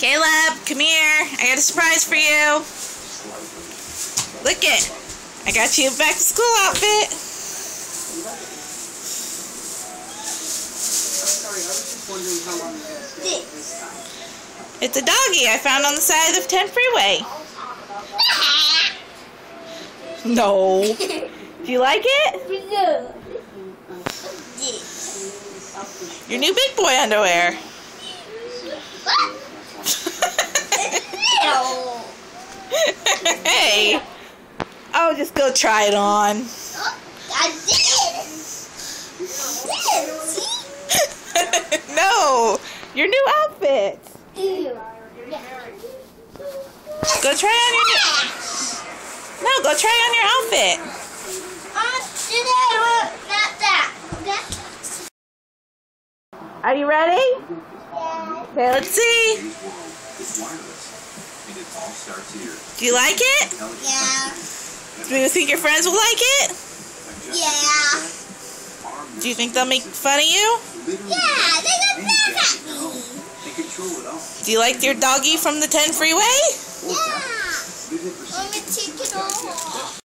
Caleb, come here. I got a surprise for you. Look it. I got you a back to school outfit. It's a doggy I found on the side of the 10 freeway. No. Do you like it? Your new big boy underwear. Hey. Oh, just go try it on. I did. No. Your new outfit. Go try on your new... No, go try on your outfit. Not that. Are you ready? Yeah. Okay, let's see. Do you like it? Yeah. Do you think your friends will like it? Yeah. Do you think they'll make fun of you? Yeah, they got laugh at me. Do you like your doggy from the 10 freeway? Yeah.